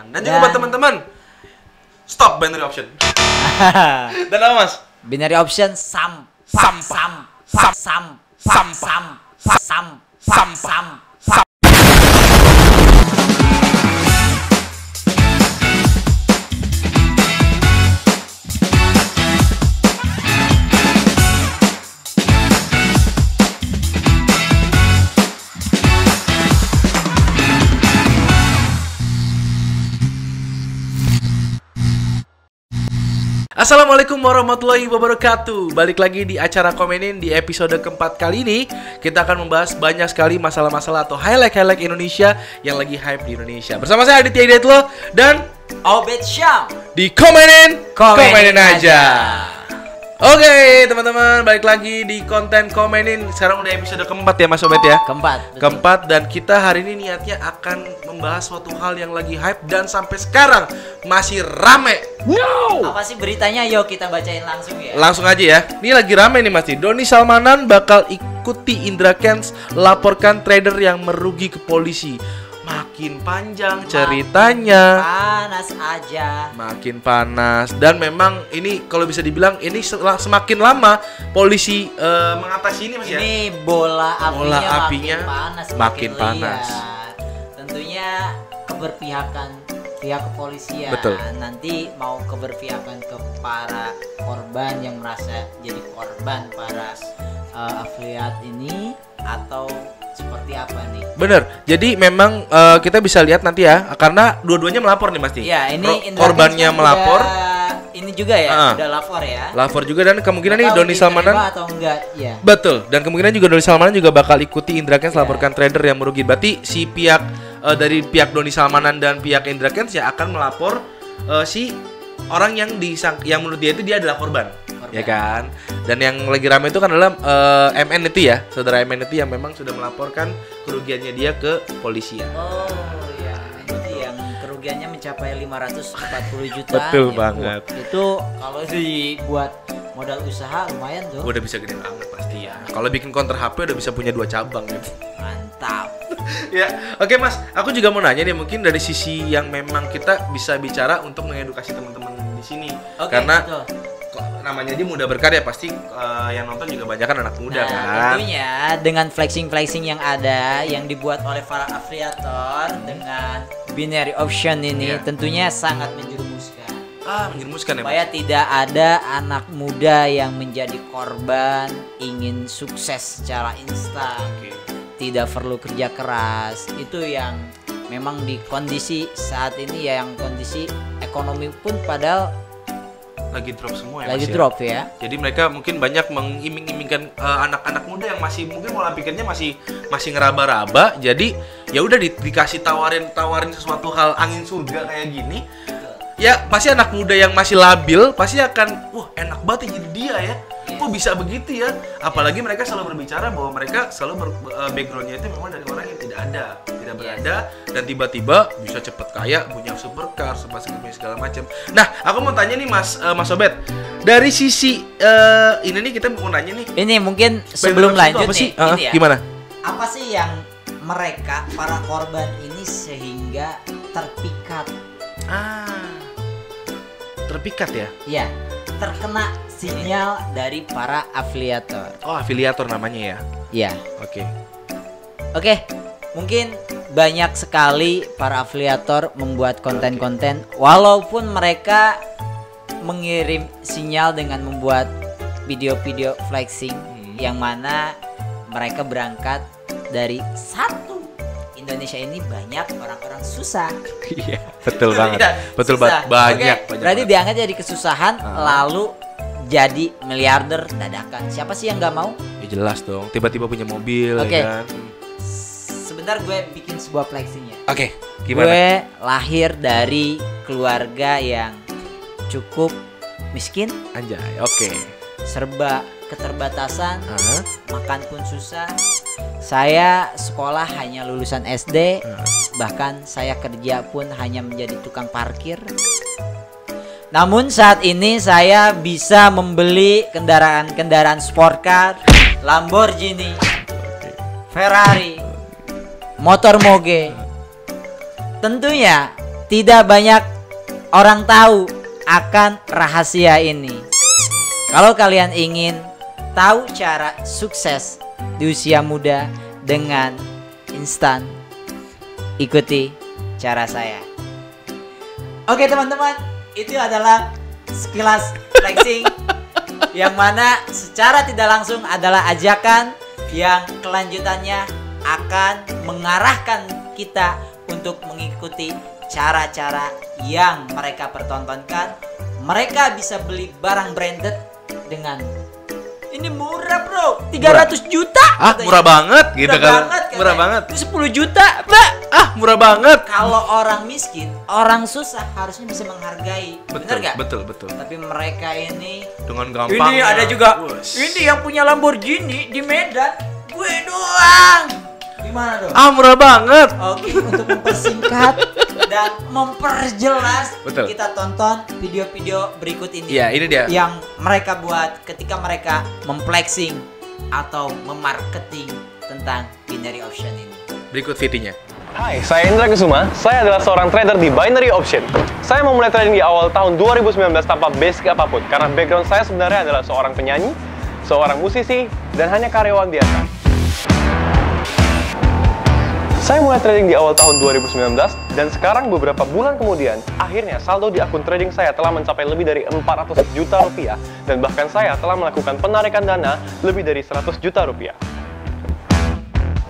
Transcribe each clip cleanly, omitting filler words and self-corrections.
Dan juga buat teman-teman, stop binary option. Dan apa mas? Binary option sam. Assalamualaikum warahmatullahi wabarakatuh. Balik lagi di acara Komenin. Di episode keempat kali ini kita akan membahas banyak sekali masalah-masalah atau highlight Indonesia yang lagi hype di Indonesia. Bersama saya Aditya Hidayatullah dan Obed Syam di Komenin aja. Oke teman-teman, balik lagi di konten Komenin. Sekarang udah episode keempat ya Mas Obed ya. Keempat, dan kita hari ini niatnya akan membahas suatu hal yang lagi hype dan sampai sekarang masih rame. Apa sih beritanya? Yuk kita bacain langsung ya. Langsung aja ya. Ini lagi rame nih Mas. Doni Salmanan bakal ikuti Indra Kents laporkan trader yang merugi ke polisi. Makin panjang ceritanya. Panas aja. Makin panas. Dan memang ini kalau bisa dibilang ini semakin lama polisi mengatasi ini Mas ya. Ini bola apinya makin panas. Tentunya keberpihakan pihak kepolisian. Betul. Nanti mau keberpihakan ke para korban yang merasa jadi korban para afiliat ini atau seperti apa nih? Bener. Jadi memang kita bisa lihat nanti ya, karena dua-duanya melapor nih Mas. Iya, ini korbannya melapor. Ini juga ya, udah lapor ya. Lapor juga, dan kemungkinan nih Doni Salmanan atau enggak ya. Betul. Dan kemungkinan juga Doni Salmanan juga bakal ikuti Indra Kents laporkan trader yang merugi. Berarti si pihak dari pihak Doni Salmanan dan pihak Indra Kents ya akan melapor si orang yang menurut dia itu dia adalah korban. Ya kan. Dan yang lagi ramai itu kan adalah MN itu ya, saudara MN itu yang memang sudah melaporkan kerugiannya dia ke polisian. Oh ya, itu yang kerugiannya mencapai 540 juta. Betul ya, banget. Itu kalau dibuat modal usaha lumayan tuh. Udah bisa gede banget pasti ya. Kalau bikin counter HP udah bisa punya 2 cabang ya. Mantap. Ya, oke Mas, aku juga mau nanya nih, mungkin dari sisi yang memang kita bisa bicara untuk mengedukasi teman-teman di sini. Karena betul. Namanya aja muda berkarya, pasti yang nonton juga banyak kan anak muda kan. Tentunya dengan flexing yang ada yang dibuat oleh para afiliator dengan binary option ini tentunya sangat menjerumuskan. Menjerumuskan ya. Supaya tidak ada anak muda yang menjadi korban ingin sukses secara instan. Tidak perlu kerja keras. Itu yang memang di kondisi saat ini ya, yang kondisi ekonomi pun padahal lagi drop semua ya. Lagi drop ya. Jadi mereka mungkin banyak mengiming-imingkan anak-anak muda yang masih mungkin pola pikirnya masih ngeraba-raba. Jadi ya udah dikasih tawarin sesuatu hal angin surga kayak gini. Ya pasti anak muda yang masih labil pasti akan enak banget jadi dia ya. Kok bisa begitu ya? Apalagi mereka selalu berbicara bahwa mereka selalu backgroundnya itu memang dari orang yang tidak berada, dan tiba-tiba bisa cepat kaya, punya supercar, segala macam. Nah, aku mau tanya nih Mas Obed, dari sisi ini nih kita mau nanya nih. Ini mungkin sebelum lanjut nih, ini ya. Gimana? Apa sih yang mereka para korban ini sehingga terpikat? Terpikat ya? Iya, terkena sinyal dari para afiliator. Oh, afiliator namanya ya? Iya. Oke, mungkin banyak sekali para afiliator membuat konten-konten walaupun mereka mengirim sinyal dengan membuat video-video flexing yang mana mereka berangkat dari satu Indonesia ini banyak orang-orang susah. Iya, betul banget. Betul banget. Banyak. Berarti diangkat jadi kesusahan lalu jadi miliarder dadakan. Siapa sih yang nggak mau? Ya jelas dong. Tiba-tiba punya mobil. Ya kan? Sebentar gue bikin sebuah flexingnya. Oke. Gimana? Gue lahir dari keluarga yang cukup miskin. Anjay. Oke. Serba keterbatasan. Makan pun susah. Saya sekolah hanya lulusan SD, bahkan saya kerja pun hanya menjadi tukang parkir. Namun saat ini saya bisa membeli kendaraan sport car, Lamborghini, Ferrari, motor moge. Tentunya tidak banyak orang tahu akan rahasia ini. Kalau kalian ingin tahu cara sukses di usia muda dengan instan, ikuti cara saya. Oke teman-teman, itu adalah sekilas flexing yang mana secara tidak langsung adalah ajakan yang kelanjutannya akan mengarahkan kita untuk mengikuti cara-cara yang mereka pertontonkan. Mereka bisa beli barang branded dengan ini murah bro, 300 juta. Ah, murah banget gitu kan. Murah banget. 10 juta, Mbak. Ah, murah banget. Kalau orang miskin, orang susah harusnya bisa menghargai. Bener gak? Betul. Tapi mereka ini dengan gampang. Ini ada juga. Ini yang punya Lamborghini di Medan, gue doang. Gimana dong? Ah, murah banget. Oke, untuk mempersingkat dan memperjelas, kita tonton video-video berikut ini. Ya, ini dia. Yang mereka buat ketika mereka memflexing atau memarketing tentang binary option ini. Berikut videonya. Hai, saya Indra Kusuma. Saya adalah seorang trader di binary option. Saya memulai trading di awal tahun 2019 tanpa basic apapun karena background saya sebenarnya adalah seorang penyanyi, seorang musisi, dan hanya karyawan biasa. Saya mulai trading di awal tahun 2019 dan sekarang beberapa bulan kemudian, akhirnya saldo di akun trading saya telah mencapai lebih dari 400 juta rupiah dan bahkan saya telah melakukan penarikan dana lebih dari 100 juta rupiah.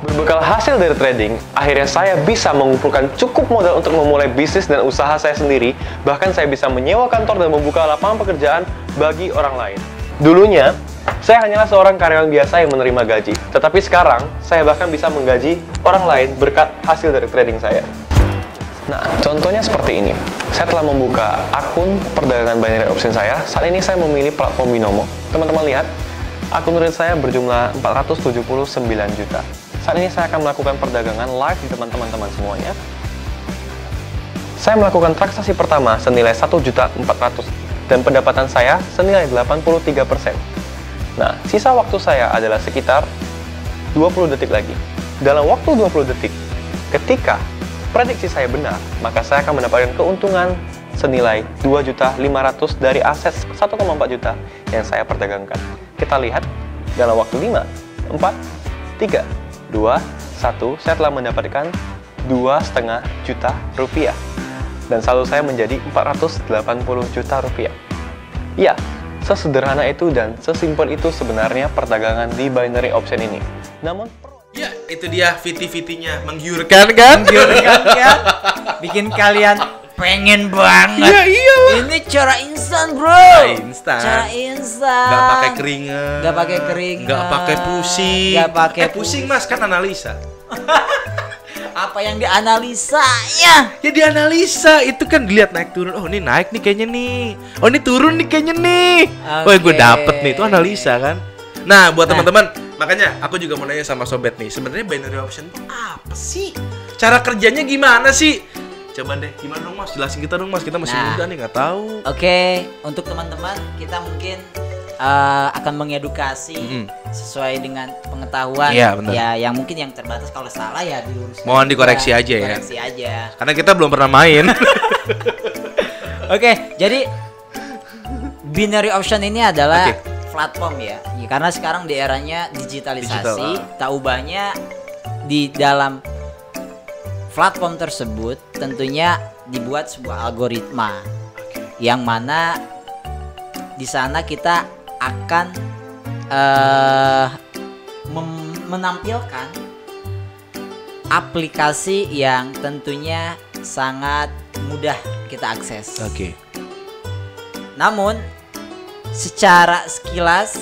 Berbekal hasil dari trading, akhirnya saya bisa mengumpulkan cukup modal untuk memulai bisnis dan usaha saya sendiri, bahkan saya bisa menyewa kantor dan membuka lapangan pekerjaan bagi orang lain. Dulunya, saya hanyalah seorang karyawan biasa yang menerima gaji, tetapi sekarang saya bahkan bisa menggaji orang lain berkat hasil dari trading saya. Nah, contohnya seperti ini. Saya telah membuka akun perdagangan binary option saya. Saat ini saya memilih platform Binomo. Teman-teman lihat, akun real saya berjumlah 479 juta. Saat ini saya akan melakukan perdagangan live di teman-teman semuanya. Saya melakukan transaksi pertama senilai 1.400.000 dan pendapatan saya senilai 83%. Nah, sisa waktu saya adalah sekitar 20 detik lagi. Dalam waktu 20 detik, ketika prediksi saya benar, maka saya akan mendapatkan keuntungan senilai 2.500.000 dari aset 1,4 juta yang saya perdagangkan. Kita lihat, dalam waktu 5, 4, 3, 2, 1, saya telah mendapatkan 2,5 juta rupiah. Dan saldo saya menjadi 480 juta rupiah. Ya, sesederhana itu dan sesimpel itu sebenarnya perdagangan di binary option ini. Namun, ya itu dia VT-VT-nya menggiurkan kan? Menggiurkan kan? Bikin kalian pengen banget. Ya iyalah. Ini cara instan bro. Instan. Cara instan. Gak pakai keringat. Gak pakai keringat. Gak pakai pusing. Gak pakai pusing mas kan analisa. Apa yang dianalisanya? Ya dianalisa, itu kan dilihat naik turun. Oh ini naik nih kayaknya nih. Oh ini turun nih kayaknya nih. Wah gue dapet nih, itu analisa kan. Nah buat teman-teman, makanya aku juga mau nanya sama sobat nih. Sebenarnya binary option itu apa sih? Cara kerjanya gimana sih? Coba deh, gimana dong mas? Jelasin kita dong mas, kita masih muda nih, nggak tahu. Oke, untuk teman-teman kita mungkin akan mengedukasi sesuai dengan pengetahuan. Iya, benar. Ya, yang mungkin yang terbatas, kalau salah ya diluruskan. Mohon dikoreksi aja ya. Dikoreksi aja. Karena kita belum pernah main. Oke, jadi binary option ini adalah platform ya. Karena sekarang di eranya digitalisasi, tak ubahnya di dalam platform tersebut tentunya dibuat sebuah algoritma yang mana di sana kita akan menampilkan aplikasi yang tentunya sangat mudah kita akses. Namun secara sekilas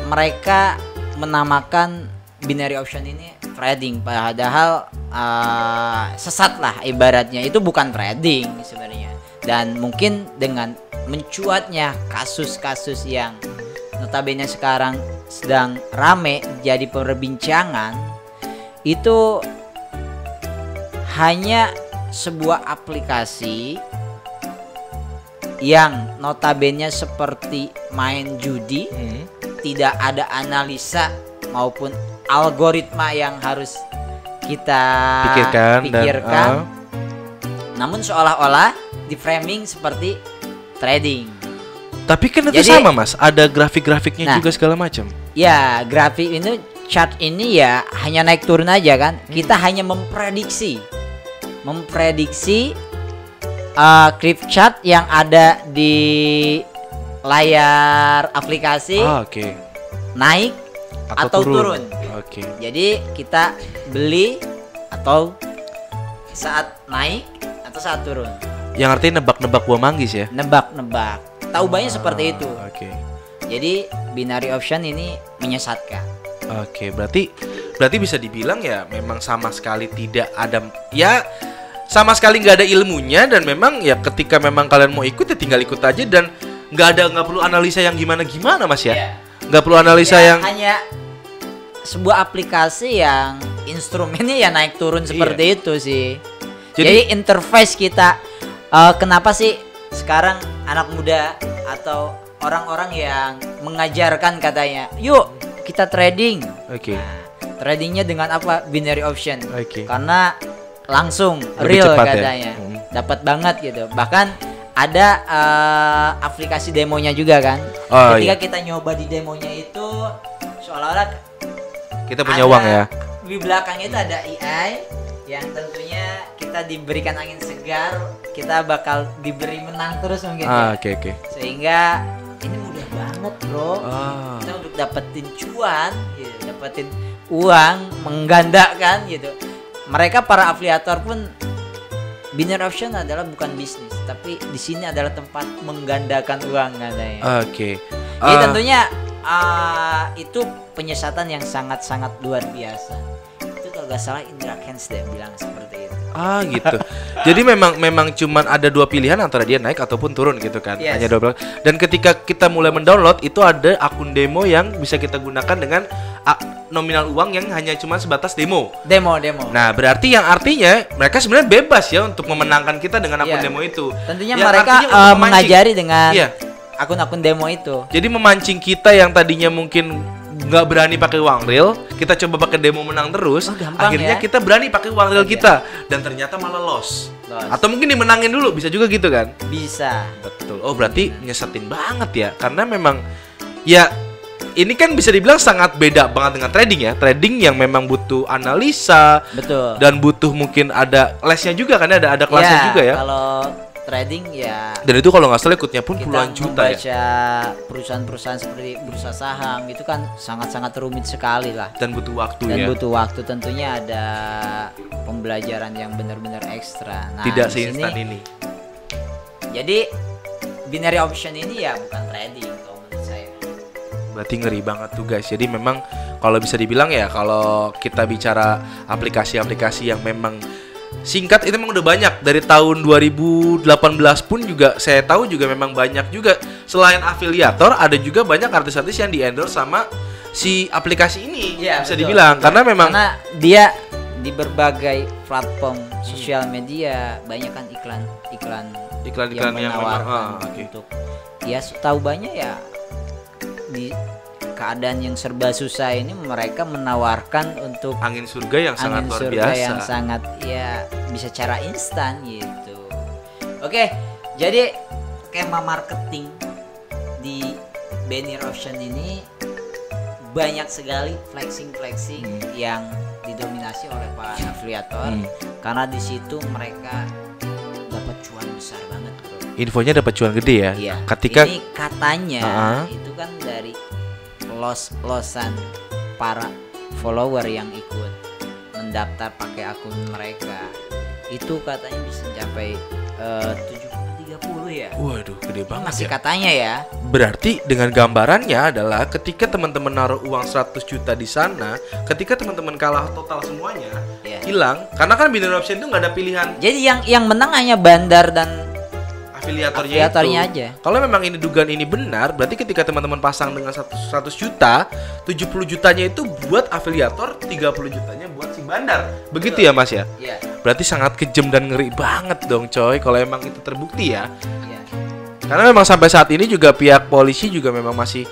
mereka menamakan binary option ini trading, padahal sesat lah ibaratnya. Itu bukan trading sebenarnya. Dan mungkin dengan mencuatnya kasus-kasus yang notabene sekarang sedang rame jadi perbincangan, itu hanya sebuah aplikasi yang notabene seperti main judi, tidak ada analisa maupun algoritma yang harus kita pikirkan. namun seolah-olah di framing seperti trading. Tapi kan itu Jadi- sama Mas, ada grafik-grafiknya Nah. juga segala macam. Ya, grafik ini chart ini ya hanya naik turun aja kan. Kita hanya memprediksi clip chart yang ada di layar aplikasi Oke. naik atau turun. Oke. Jadi kita beli atau saat naik atau saat turun. Yang artinya nebak-nebak buah manggis ya. Nebak-nebak. Tahu banyak seperti itu. Oke. Jadi binary option ini menyesatkan. Oke, berarti bisa dibilang ya memang sama sekali tidak ada, ya sama sekali nggak ada ilmunya, dan memang ya ketika memang kalian mau ikut ya tinggal ikut aja, dan nggak perlu analisa yang gimana Mas ya. Iya. Nggak perlu analisa Ya, yang hanya sebuah aplikasi yang instrumennya ya naik turun seperti itu sih. Jadi interface kita kenapa sih sekarang anak muda atau orang-orang yang mengajarkan katanya, yuk kita trading. Oke. Nah, tradingnya dengan apa? Binary option. Oke. Karena langsung Lebih real cepat ya? katanya. Dapat banget gitu. Bahkan ada aplikasi demonya juga kan. Oh, Ketika iya. kita nyoba di demonya itu seolah-olah Kita punya uang ya. Di belakangnya itu ada AI yang tentunya kita diberikan angin segar, kita bakal diberi menang terus mungkin ya. Oke. Sehingga ini mudah banget, Bro. Ah. Kita untuk dapetin cuan, gitu, dapetin uang, menggandakan gitu. Mereka para afiliator pun binary option adalah bukan bisnis, tapi di sini adalah tempat menggandakan uang katanya. Oke. Jadi tentunya itu penyesatan yang sangat-sangat luar biasa. Itu kalau nggak salah Indra Kents deh bilang seperti itu. Gitu. Jadi memang cuman ada dua pilihan antara dia naik ataupun turun gitu kan. Yes. Hanya dua pilihan. Dan ketika kita mulai mendownload itu ada akun demo yang bisa kita gunakan dengan nominal uang yang hanya cuma sebatas demo. Demo. Nah, berarti yang artinya mereka sebenarnya bebas ya untuk memenangkan kita dengan akun Iya. demo itu. Tentunya Yang mereka artinya untuk memancing. mengajari dengan Iya. akun-akun demo itu. Jadi memancing kita yang tadinya mungkin nggak berani pakai uang real, kita coba pakai demo menang terus. Oh, gampang Akhirnya ya? kita berani pakai uang real Iya. kita, dan ternyata malah loss. Atau mungkin dimenangin dulu, bisa juga gitu kan? Bisa. Betul. Oh, berarti nyesetin banget ya, karena memang ya ini kan bisa dibilang sangat beda banget dengan trading ya. Trading yang memang butuh analisa Betul. dan butuh mungkin ada lesnya juga kan, ada kelasnya Ya, juga ya. Kalau trading ya Dan itu kalau nggak salah ikutnya pun kita puluhan juta ya. membaca perusahaan-perusahaan seperti bursa saham itu kan sangat-sangat rumit sekali lah. Dan butuh waktu Dan ya. butuh waktu, tentunya ada pembelajaran yang benar-benar ekstra. Nah, Tidak di sini- seinstan ini. Jadi binary option ini ya bukan trading kalau menurut saya. Berarti ngeri banget tuh guys. Jadi memang kalau bisa dibilang ya, kalau kita bicara aplikasi-aplikasi yang memang singkat, itu memang udah banyak. Dari tahun 2018 pun juga saya tahu juga memang banyak juga. Selain afiliator, ada juga banyak artis-artis yang di-endorse sama si aplikasi ini. Iya, bisa betul, dibilang betul. karena memang Karena dia di berbagai platform sosial media banyak kan iklan-iklan iklan-iklan yang memang menawarkan oke. untuk ya tahu banyak ya, di keadaan yang serba susah ini mereka menawarkan untuk angin surga yang sangat angin luar surga biasa. yang sangat ya bisa cara instan gitu. Oke, jadi skema marketing di binary option ini banyak sekali flexing yang didominasi oleh para afiliator, karena di situ mereka dapat cuan besar banget, bro. Infonya dapat cuan gede ya. Iya. Ketika Ini katanya itu kan dari losan para follower yang ikut mendaftar pakai akun mereka, itu katanya bisa mencapai 70-30 ya. waduh, gede Ini banget masih ya. katanya ya. Berarti dengan gambarannya adalah ketika teman-teman naruh uang 100 juta di sana, ketika teman-teman kalah total semuanya, Iya. hilang. Karena kan binary option itu nggak ada pilihan Jadi yang menang hanya bandar dan afiliatornya aja. Kalau memang ini dugaan ini benar, berarti ketika teman-teman pasang dengan 100 juta, 70 jutanya itu buat afiliator, 30 jutanya buat si bandar. Begitu ya Mas ya? Iya. Berarti sangat kejam dan ngeri banget dong coy kalau emang itu terbukti ya. Iya. Karena memang sampai saat ini juga pihak polisi juga memang masih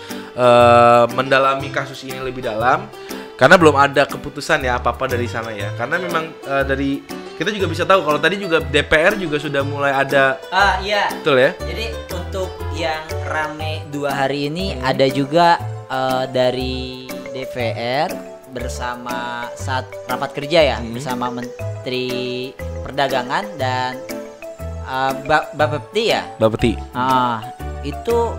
mendalami kasus ini lebih dalam, karena belum ada keputusan ya apa-apa dari sana ya. Karena memang dari kita juga bisa tahu kalau tadi juga DPR juga sudah mulai ada. Iya. Betul ya? Jadi untuk yang rame 2 hari ini ada juga dari DPR bersama saat rapat kerja ya bersama Menteri Perdagangan dan Bapepti ya. Bapepti. Itu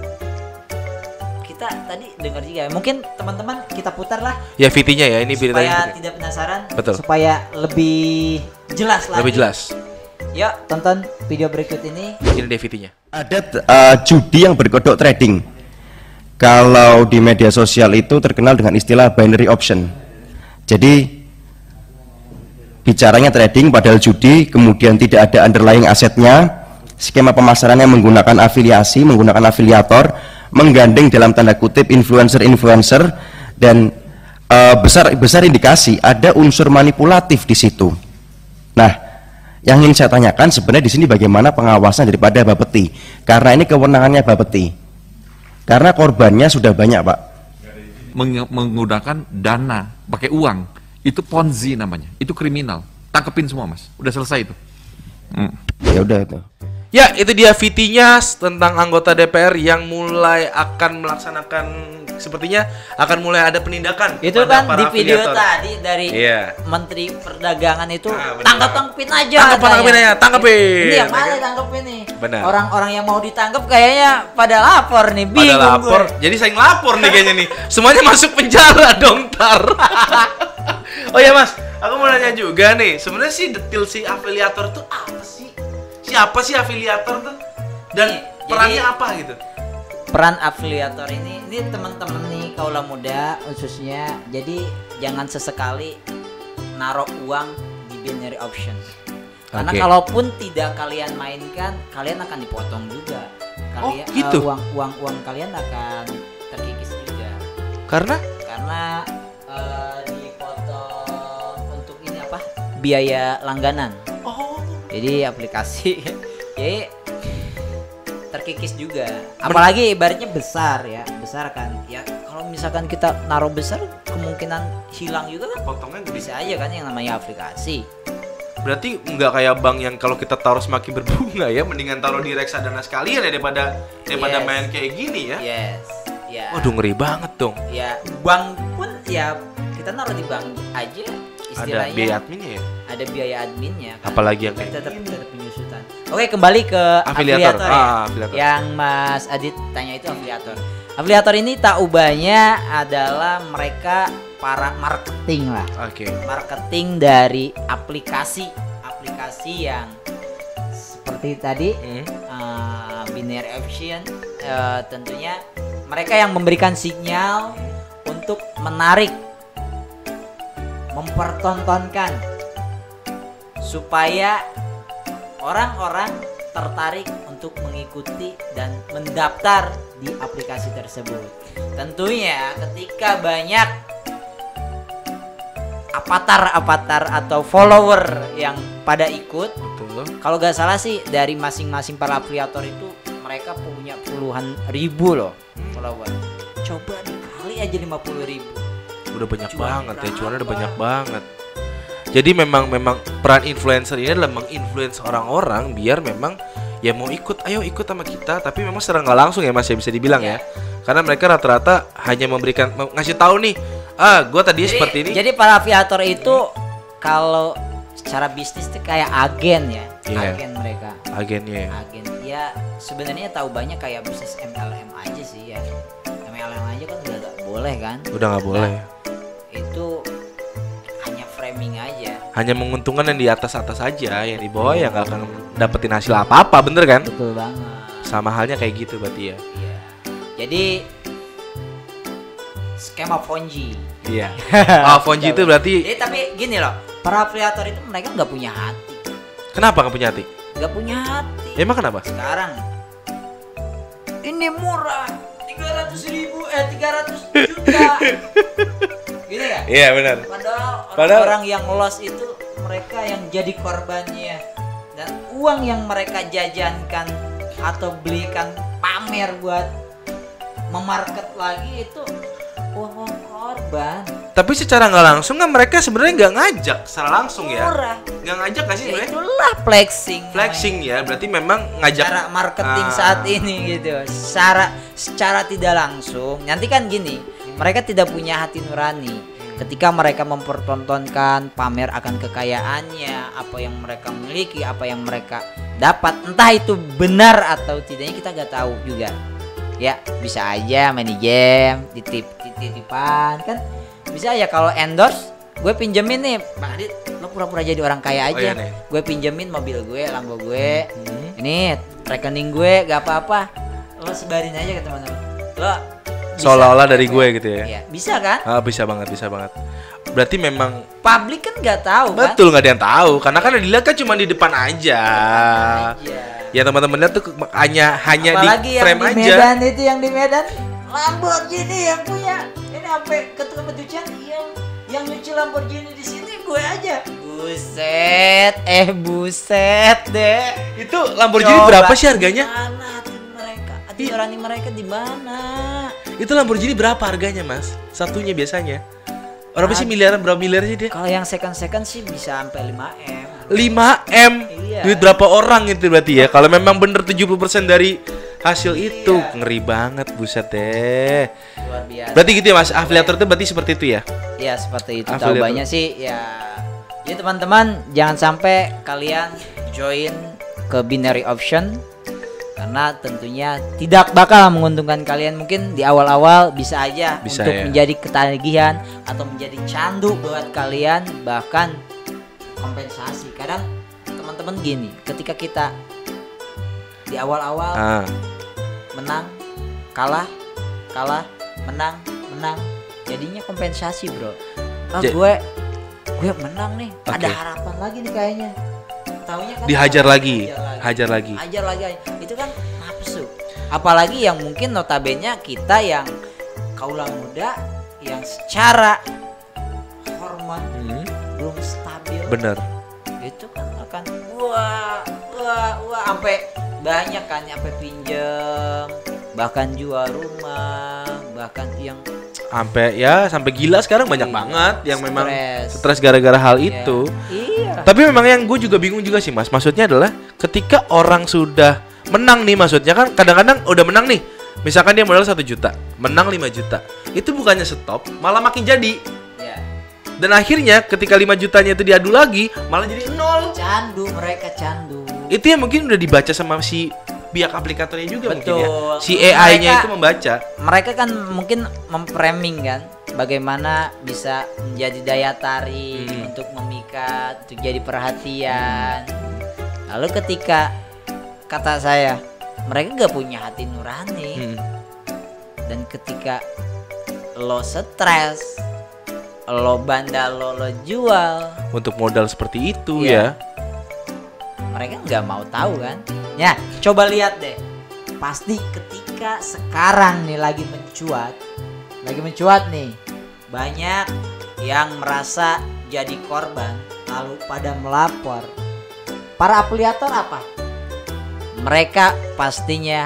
kita tadi dengar juga. Mungkin teman-teman kita putar lah. Ya VT-nya ya ini supaya beritanya. tidak penasaran. Betul. Supaya lebih jelas lagi. Lebih jelas. Yuk tonton video berikut ini. Ini dia VT-nya. Ada judi yang berkodok trading. Kalau di media sosial itu terkenal dengan istilah binary option. Jadi bicaranya trading padahal judi, kemudian tidak ada underlying asetnya. Skema pemasarannya menggunakan afiliasi, menggunakan afiliator, menggandeng dalam tanda kutip influencer-influencer, dan besar indikasi ada unsur manipulatif di situ. Nah, yang ingin saya tanyakan sebenarnya di sini bagaimana pengawasan daripada Bapepti, karena ini kewenangannya Bapepti, karena korbannya sudah banyak, Pak. Menggunakan dana pakai uang itu ponzi namanya, itu kriminal, tangkepin semua Mas, udah selesai itu. Ya udah itu. Ya, itu dia VT-nya tentang anggota DPR yang mulai akan melaksanakan, sepertinya akan mulai ada penindakan. Itu pada kan para di video afiliator. tadi dari Menteri Perdagangan itu tangkapin aja. Tangkapin. Ini yang mana tangkapin nih? Benar. Orang-orang yang mau ditangkap kayaknya pada lapor nih, bingung. Pada lapor. Jadi saya ngelapor nih kayaknya nih. Semuanya masuk penjara dong tar. Oh ya Mas, aku mau nanya juga nih. Sebenarnya sih detail si afiliator tuh apa sih? Siapa sih afiliator tuh? Dan perannya apa gitu? Peran afiliator ini teman-teman nih kaula muda khususnya. Jadi jangan sesekali naruh uang di binary option. Karena kalaupun tidak kalian mainkan, kalian akan dipotong juga. Kalian gitu? Uang kalian akan terkikis juga. Karena dipotong untuk ini apa? Biaya langganan. Jadi aplikasi jadi terkikis juga. Apalagi ibaratnya besar kan. Ya kalau misalkan kita naruh besar kemungkinan hilang juga kan. potongnya gede. Bisa aja kan yang namanya aplikasi. Berarti nggak kayak bank yang kalau kita taruh semakin berbunga ya, mendingan taruh di reksadana sekalian ya daripada main kayak gini ya. Yes. Ya. Waduh, ngeri banget dong. Ya, bank pun ya kita naruh di bank aja istilahnya. Ada biaya adminnya ya? Ada biaya adminnya kan? Apalagi yang kayak tetap penyusutan. Oke, kembali ke afiliator ya. Afiliator. Yang Mas Adit tanya itu afiliator. Afiliator ini tak ubahnya adalah mereka para marketing lah. Marketing dari aplikasi yang seperti tadi binary option, tentunya mereka yang memberikan sinyal untuk menarik, mempertontonkan supaya orang-orang tertarik untuk mengikuti dan mendaftar di aplikasi tersebut. Tentunya ketika banyak avatar atau follower yang pada ikut, kalau gak salah sih dari masing-masing para afiliator itu mereka punya puluhan ribu loh follower. Coba dikali aja 50.000. Udah banyak banget ya, cuannya udah banyak banget. Jadi memang peran influencer ini adalah menginfluence orang-orang biar memang ya mau ikut, ayo ikut sama kita, tapi memang secara nggak langsung ya Mas ya bisa dibilang ya. Karena mereka rata-rata hanya memberikan ngasih tahu nih, gue tadi seperti ini. Jadi para afiliator itu kalau secara bisnis itu kayak agen ya, agen mereka. Agennya. Agen. Ya sebenarnya tahu banyak kayak bisnis MLM aja sih ya. MLM aja kan udah nggak boleh kan? Udah nggak boleh. Itu hanya framing aja. Hanya menguntungkan yang di atas aja, yang di bawah ya nggak akan dapetin hasil apa-apa, bener kan? Betul banget. Sama halnya kayak gitu berarti ya. Iya. Jadi skema Ponzi. Iya. Ponzi itu berarti. Jadi tapi gini loh, para afiliator itu mereka nggak punya hati. Kenapa nggak punya hati? Nggak punya hati. Emang kenapa? Sekarang ini murah, 300 juta. Gitu ya? Iya benar. Padahal orang yang loss itu mereka yang jadi korbannya, dan uang yang mereka jajankan atau belikan pamer buat memarket lagi itu uang korban. korban. Tapi secara nggak langsung kan mereka sebenarnya nggak ngajak secara langsung ya. Murah. Nggak ngajak nggak sih Ya, sebenarnya? itulah flexing. Flexing ya, berarti memang ngajak. Cara marketing saat ini gitu. Secara tidak langsung. Nanti kan gini, mereka tidak punya hati nurani. Ketika mereka mempertontonkan, pamer akan kekayaannya, apa yang mereka miliki, apa yang mereka dapat, entah itu benar atau tidaknya kita nggak tahu juga. Ya bisa aja main di game, titipan kan, bisa aja kalau endorse, gue pinjemin nih, Bang Adit, lo pura-pura jadi orang kaya aja, iya nih. gue pinjemin mobil gue, Lambo gue, ini rekening gue, gak apa-apa, lo sebarin aja ke teman-teman, lo Seolah-olah dari gue gitu ya. Iya, bisa kan? Bisa banget, bisa banget. Berarti memang Publik kan nggak tahu kan? betul nggak ada yang tahu, karena kan yang dilihat kan cuma di depan aja. Ya teman-teman lihat tuh hanya Apalagi di yang frame di aja. Medan itu, yang di Medan Lamborghini yang punya. Ini sampai ketua pencucian yang nyuci Lamborghini di sini gue aja. Buset deh. Itu Lamborghini berapa sih harganya? Mana hati mereka? Hati nurani mereka di mana? Itu Lamborghini berapa harganya, Mas? Satunya biasanya. Berapa sih miliaran, berapa miliar sih dia? Kalau yang second sih bisa sampai 5M. 5M. Iya. Duit berapa orang itu berarti ya? Kalau memang bener 70% dari hasil itu, ngeri banget, buset deh. Luar biasa. Berarti gitu ya, Mas. Afiliator itu berarti seperti itu ya? Ya seperti itu. Afiliator. Tahu banyak sih ya. Ya teman-teman, jangan sampai kalian join ke binary option, karena tentunya tidak bakal menguntungkan kalian. Mungkin di awal-awal bisa aja Bisa untuk ya. menjadi ketagihan atau menjadi candu buat kalian, bahkan kompensasi. Kadang teman-teman gini, ketika kita di awal-awal menang, kalah, menang, jadinya kompensasi, bro. Gue menang nih, ada harapan lagi nih kayaknya. Taunya kan Dihajar lagi. Hajar lagi. Itu kan nafsu. Apalagi yang mungkin notabene kita yang kaula muda yang secara hormon belum stabil. Bener. Itu kan akan wah sampai banyak kan, sampai pinjam, bahkan jual rumah, bahkan yang sampai gila sekarang banyak banget yang memang stres gara-gara hal ya, itu. Iya. Tapi memang yang gue juga bingung juga sih, Mas. Maksudnya adalah ketika orang sudah menang nih, maksudnya kan kadang-kadang udah menang nih. Misalkan dia modal 1 juta, menang 5 juta. Itu bukannya stop, malah makin jadi. Ya. Dan akhirnya ketika 5 jutanya itu diadu lagi, malah jadi 0. Mereka candu. Itu yang mungkin udah dibaca sama si pihak aplikatornya juga. Betul. Mungkin ya. Si AI-nya itu membaca. Mereka kan mungkin memframing kan bagaimana bisa menjadi daya tarik untuk memikat, untuk jadi perhatian. Lalu ketika kata saya, mereka gak punya hati nurani. Dan ketika lo stres, lo bandal, lo jual Untuk modal seperti itu Iya. ya. mereka nggak mau tahu kan. Ya coba lihat deh, pasti ketika sekarang nih lagi mencuat nih, banyak yang merasa jadi korban lalu pada melapor. Para afiliator apa? Mereka pastinya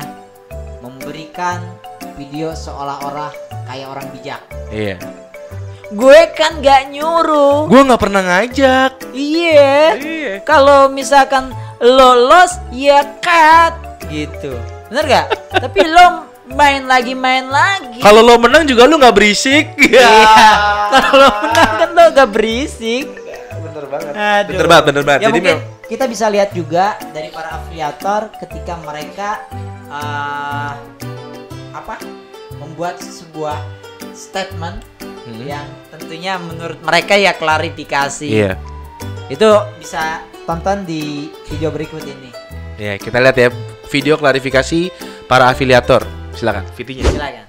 memberikan video seolah-olah kayak orang bijak. Iya. Gue kan gak nyuruh. Gue nggak pernah ngajak. Iya. Kalau misalkan lolos ya cut gitu. Bener gak? Tapi lo main lagi. Kalau lo menang juga lo nggak berisik. Iya. Kalau lo menang kan lo gak berisik. Bener banget. Aduh. Bener banget. Ya Jadi mungkin kita bisa lihat juga dari para afiliator ketika mereka membuat sebuah statement yang tentunya menurut mereka ya klarifikasi. Iya. Itu bisa tonton di video berikut ini. Ya, kita lihat ya video klarifikasi para afiliator. Silakan, VT-nya. Silakan.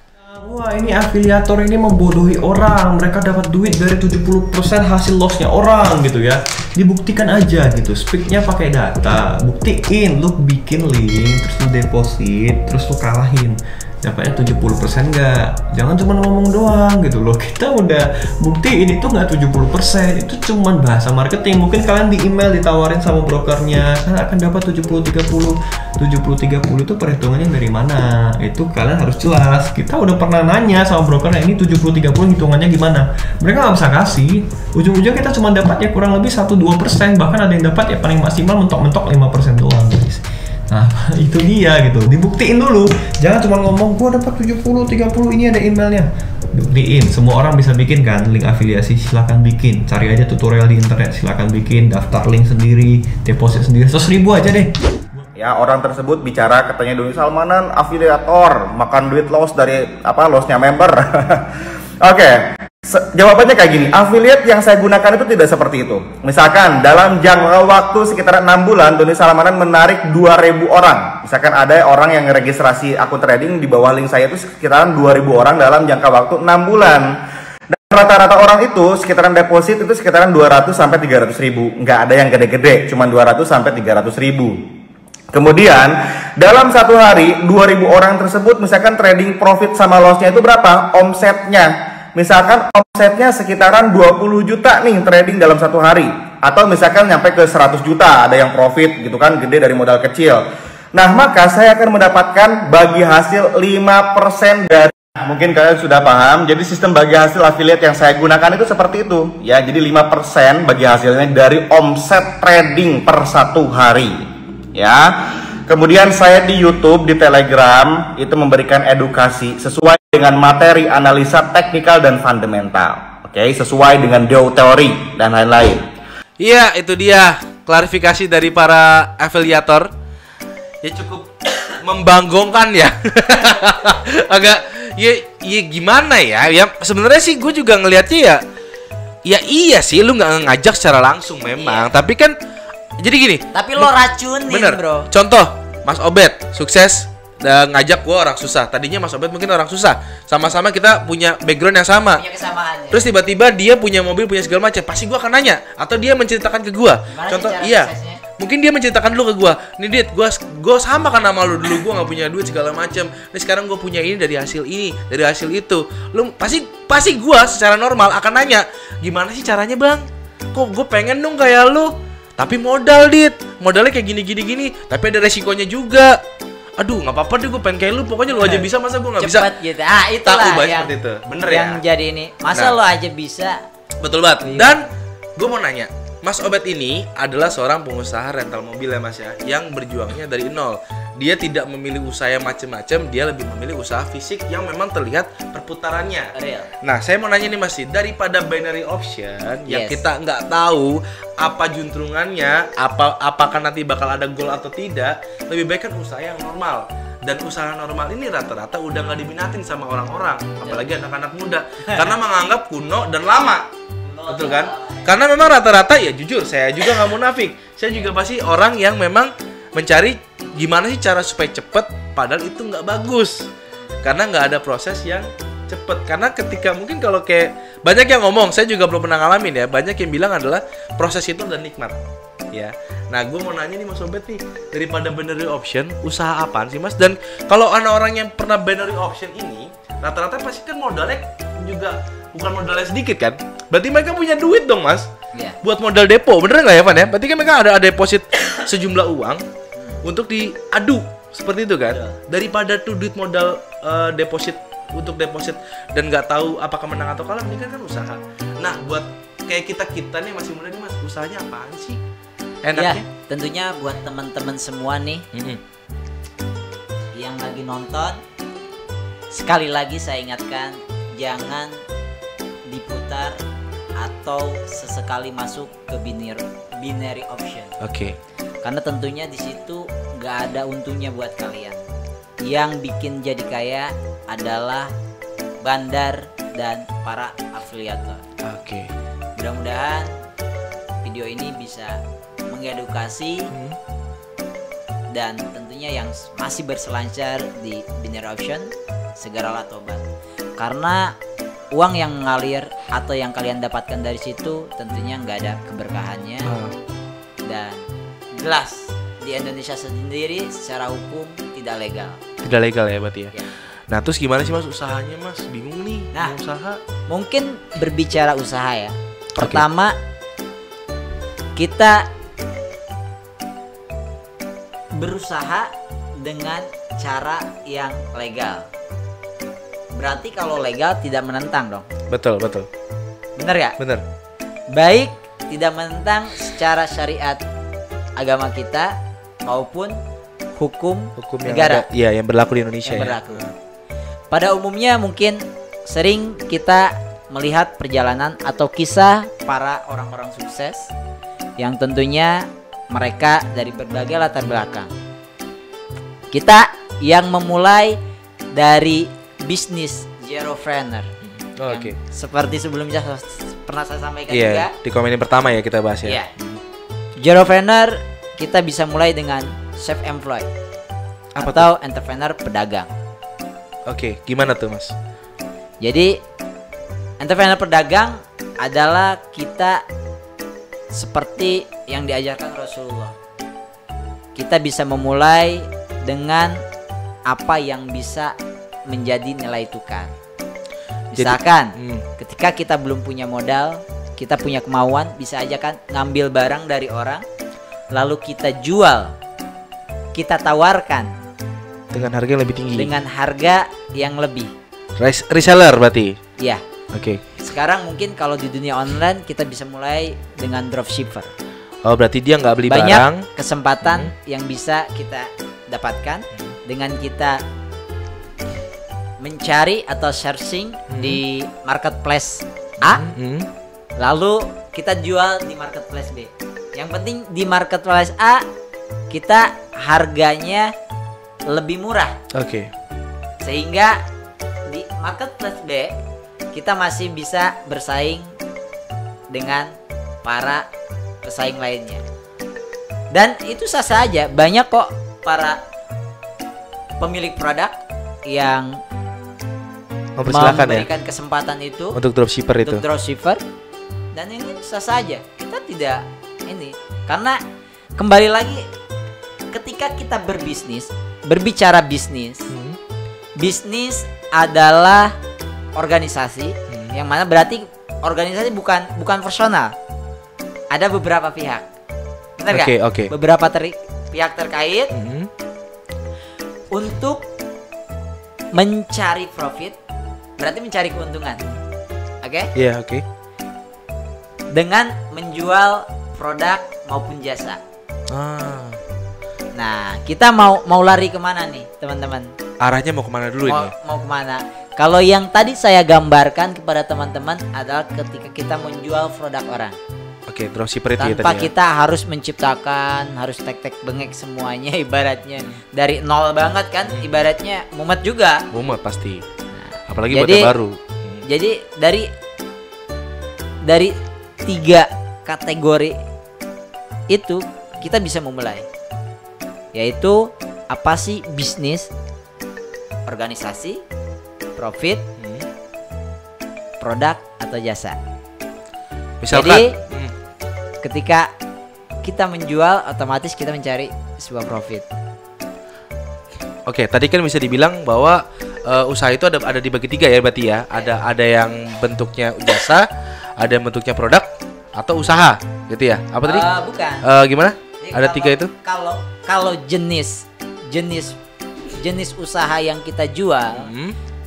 Wah, ini afiliator ini membodohi orang. Mereka dapat duit dari 70% hasil lossnya orang gitu ya. dibuktikan aja gitu. Speaknya pakai data, buktiin lu bikin link, terus lu deposit, terus lu kalahin. Dapatnya 70% nggak? Jangan cuma ngomong doang gitu loh. Kita udah buktiin itu nggak 70%, itu cuma bahasa marketing. Mungkin kalian di email ditawarin sama brokernya, kalian akan dapat 70-30. 70-30 itu perhitungannya dari mana? Itu kalian harus jelas. Kita udah pernah nanya sama brokernya, ini 70-30 hitungannya gimana? Mereka nggak bisa kasih. Ujung-ujungnya kita cuma dapat ya kurang lebih 1-2%. Bahkan ada yang dapat ya paling maksimal mentok-mentok 5% doang guys. Nah, itu dia gitu. Dibuktiin dulu. Jangan cuma ngomong gua dapat 70-30, ini ada emailnya. Buktiin. Semua orang bisa bikin kan link afiliasi, silakan bikin. Cari aja tutorial di internet, silakan bikin, daftar link sendiri, deposit sendiri. 100.000 aja deh. Ya, orang tersebut bicara katanya Doni Salmanan afiliator, makan duit loss dari lossnya member. Oke. Jawabannya kayak gini, affiliate yang saya gunakan itu tidak seperti itu. Misalkan dalam jangka waktu sekitar 6 bulan Doni Salmanan menarik 2.000 orang. Misalkan ada orang yang registrasi akun trading di bawah link saya itu sekitaran 2.000 orang dalam jangka waktu 6 bulan. Dan rata-rata orang itu sekitaran deposit itu sekitaran 200 sampai 300 ribu. Nggak ada yang gede-gede, cuma 200 sampai 300 ribu. Kemudian dalam satu hari 2.000 orang tersebut misalkan trading profit sama lossnya itu berapa? Omsetnya. Misalkan omsetnya sekitaran 20 juta nih trading dalam satu hari. Atau misalkan nyampe ke 100 juta, ada yang profit gitu kan, gede dari modal kecil. Nah, maka saya akan mendapatkan bagi hasil 5% dari, mungkin kalian sudah paham. Jadi sistem bagi hasil affiliate yang saya gunakan itu seperti itu. Ya, jadi 5% bagi hasilnya dari omset trading per satu hari. Ya. Kemudian saya di YouTube, di Telegram itu memberikan edukasi sesuai dengan materi analisa teknikal dan fundamental. Oke, sesuai dengan teori dan lain-lain. Iya, itu dia klarifikasi dari para afiliator. Ya cukup membanggongkan ya. Agak ya gimana ya? Ya sebenarnya sih gue juga ngelihatnya ya iya sih lu nggak ngajak secara langsung memang, tapi kan jadi gini. Tapi lo racunin, bener, bro. Contoh, Mas Obed sukses dan ngajak gue orang susah. Tadinya Mas Obed mungkin orang susah. Sama-sama kita punya background yang sama. Punya kesamaan ya. Terus tiba-tiba dia punya mobil, punya segala macam. Pasti gue akan nanya. Atau dia menceritakan ke gue. Contoh, iya. Suksesnya? Mungkin dia menceritakan dulu ke gue. Nih Dit, gue sama kan sama lu dulu. Gue nggak punya duit segala macam. Nih sekarang gue punya ini dari hasil ini, dari hasil itu. Lu pasti gue secara normal akan nanya. Gimana sih caranya bang? Kok gue pengen dong kayak lu. Tapi modal Dit, modalnya kayak gini. Tapi ada resikonya juga. Aduh, nggak apa-apa deh, gue pengen kayak lu. Pokoknya lu aja bisa, masa gue nggak bisa? Cepet gitu. Ah, itulah yang seperti itu. Bener yang ya. jadi ini. Masa lo aja bisa? Betul banget. Dan gue mau nanya, Mas Obed ini adalah seorang pengusaha rental mobil ya Mas ya, yang berjuangnya dari nol. Dia tidak memilih usaha yang macam-macam, dia lebih memilih usaha fisik yang memang terlihat perputarannya. Real. Nah, saya mau nanya nih Mas, daripada binary option yang kita nggak tahu apa juntrungannya, apakah nanti bakal ada goal atau tidak, lebih baik kan usaha yang normal. Dan usaha normal ini rata-rata udah nggak diminatin sama orang-orang, apalagi anak-anak muda, karena menganggap kuno dan lama. Betul kan? Karena memang rata-rata ya jujur, saya juga nggak munafik. Saya juga pasti orang yang memang mencari gimana sih cara supaya cepet, padahal itu nggak bagus. Karena nggak ada proses yang cepet. Karena ketika mungkin kalau kayak banyak yang ngomong, saya juga belum pernah ngalamin ya. Banyak yang bilang adalah proses itu udah nikmat. Ya. Nah, gue mau nanya nih Mas Obed nih, daripada binary option, usaha apaan sih Mas? Dan kalau orang yang pernah binary option ini, rata-rata pasti kan modalnya juga bukan modalnya sedikit kan? Berarti mereka punya duit dong Mas, buat modal depo, bener nggak ya Van ya? Berarti kan mereka ada deposit sejumlah uang untuk diadu seperti itu kan? Daripada tuh duit modal deposit untuk deposit dan nggak tahu apakah menang atau kalah, ini kan usaha. Nah, buat kayak kita nih masih muda nih Mas, usahanya apaan sih? Enaknya? Ya, tentunya buat teman-teman semua nih yang lagi nonton, sekali lagi saya ingatkan, jangan diputar atau sesekali masuk ke binary option. Oke. Karena tentunya di situ nggak ada untungnya buat kalian. Yang bikin jadi kaya adalah bandar dan para afiliator. Oke. Mudah-mudahan video ini bisa mengedukasi dan tentunya yang masih berselancar di binary option segeralah tobat. Karena uang yang mengalir atau yang kalian dapatkan dari situ tentunya nggak ada keberkahannya. Dan jelas di Indonesia sendiri secara hukum tidak legal. Tidak legal ya berarti ya. Ya. Nah terus gimana sih mas usahanya mas? Bingung nih. Nah, mau usaha. Mungkin berbicara usaha ya. Pertama, kita berusaha dengan cara yang legal. Berarti kalau legal tidak menentang dong. Betul betul. Bener ya? Bener. Baik tidak menentang secara syariat agama kita maupun hukum Yang negara ada, iya yang berlaku di Indonesia yang ya. berlaku. Pada umumnya mungkin sering kita melihat perjalanan atau kisah para orang-orang sukses yang tentunya mereka dari berbagai latar belakang. Kita yang memulai dari bisnis Zeropreneur. Oh, Yang seperti sebelumnya pernah saya sampaikan Iya, juga. di komen yang pertama ya kita bahas ya. Iya. Zeropreneur kita bisa mulai dengan self-employed atau entrepreneur pedagang. Oke, gimana tuh mas? Jadi entrepreneur pedagang adalah kita seperti yang diajarkan Rasulullah. Kita bisa memulai dengan apa yang bisa menjadi nilai tukar. Misalkan ketika kita belum punya modal, kita punya kemauan, bisa aja kan ngambil barang dari orang, lalu kita jual, kita tawarkan dengan harga yang lebih tinggi. dengan harga yang lebih. Reseller berarti. Ya. Oke. Sekarang mungkin kalau di dunia online kita bisa mulai dengan dropshipper. Oh berarti dia nggak beli Banyak barang. kesempatan yang bisa kita dapatkan dengan kita mencari atau searching di marketplace A, lalu kita jual di marketplace B. Yang penting di marketplace A kita harganya lebih murah, Oke. sehingga di marketplace B kita masih bisa bersaing dengan para pesaing lainnya. Dan itu sah saja, banyak kok para pemilik produk yang Mempersilahkan ya memberikan kesempatan itu untuk dropshipper itu. untuk dropshipper, dan ini sah saja. Kita tidak ini, karena kembali lagi ketika kita berbisnis, berbicara bisnis, bisnis adalah organisasi yang mana berarti organisasi bukan personal. Ada beberapa pihak. Benar nggak? Oke. Beberapa pihak terkait untuk mencari profit, berarti mencari keuntungan. Oke? Iya, oke. Dengan menjual produk maupun jasa. Ah, Nah, kita mau lari kemana nih, teman-teman? arahnya mau kemana dulu ini? Mau kemana? Kalau yang tadi saya gambarkan kepada teman-teman adalah ketika kita menjual produk orang, Oke, dropshipper itu ya tanpa tadi ya. kita harus menciptakan, harus tek-tek bengek semuanya, ibaratnya dari nol banget kan, ibaratnya mumet juga. Mumet pasti. Apalagi jadi- buat yang baru. Jadi dari 3 kategori itu kita bisa memulai, yaitu apa sih bisnis, organisasi, profit, produk atau jasa. Misalkan Jadi ketika kita menjual, otomatis kita mencari sebuah profit. Oke, tadi kan bisa dibilang bahwa usaha itu ada dibagi 3 ya berarti ya. Ada yang bentuknya jasa, ada yang bentuknya produk atau usaha gitu ya. Apa tadi? Bukan. Gimana? Jadi Ada 3 itu? Kalau jenis usaha yang kita jual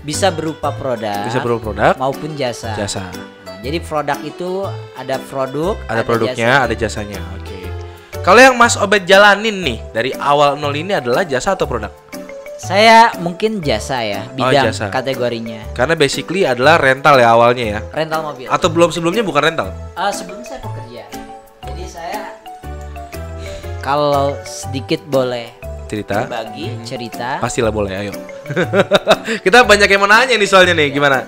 bisa berupa produk, Bisa berupa produk, maupun jasa. jasa. Nah, jadi produk itu ada produk, Ada produknya, jasa. ada jasanya. Oke. Kalau yang Mas Obed jalanin nih dari awal nol ini adalah jasa atau produk? Saya mungkin jasa ya, bidang jasa. kategorinya. Karena basically adalah rental ya awalnya ya. Rental mobil. Atau sebelumnya bukan rental? Sebelum saya pekerja. Jadi saya kalau sedikit boleh Cerita. berbagi cerita. Pastilah boleh, ayo. Kita banyak yang mau nanya nih soalnya nih, gimana?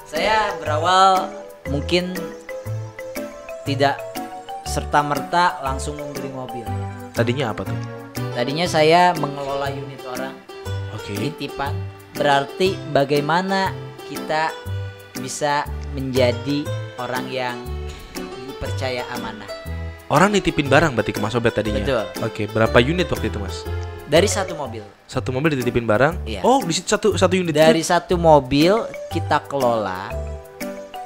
Saya berawal mungkin tidak serta-merta langsung membeli mobil. Tadinya apa tuh? Tadinya saya mengelola unit orang, Oke. titipan. Berarti bagaimana kita bisa menjadi orang yang dipercaya amanah. Orang nitipin barang berarti ke Mas Obet tadinya. Betul. Oke, berapa unit waktu itu Mas? Dari satu mobil. Satu mobil dititipin barang? Iya. Oh, di situ satu unit. Dari itu? satu mobil kita kelola.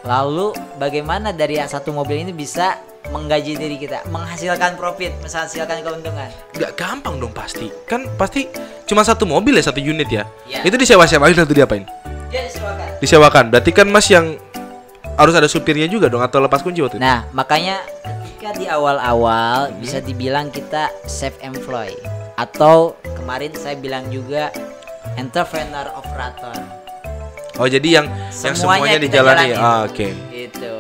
Lalu bagaimana dari satu mobil ini bisa menggaji diri kita, menghasilkan profit, menghasilkan keuntungan. Gak gampang dong pasti. Kan pasti cuma satu mobil ya, satu unit ya. Iya. Itu disewa-sewain atau diapain? Dia disewakan. Disewakan. Berarti kan Mas yang harus ada supirnya juga dong atau lepas kunci waktu itu? Nah, makanya ketika di awal-awal bisa dibilang kita self employed atau kemarin saya bilang juga entrepreneur operator. Oh, jadi yang semuanya kita dijalani. jalanin. Oke. Gitu.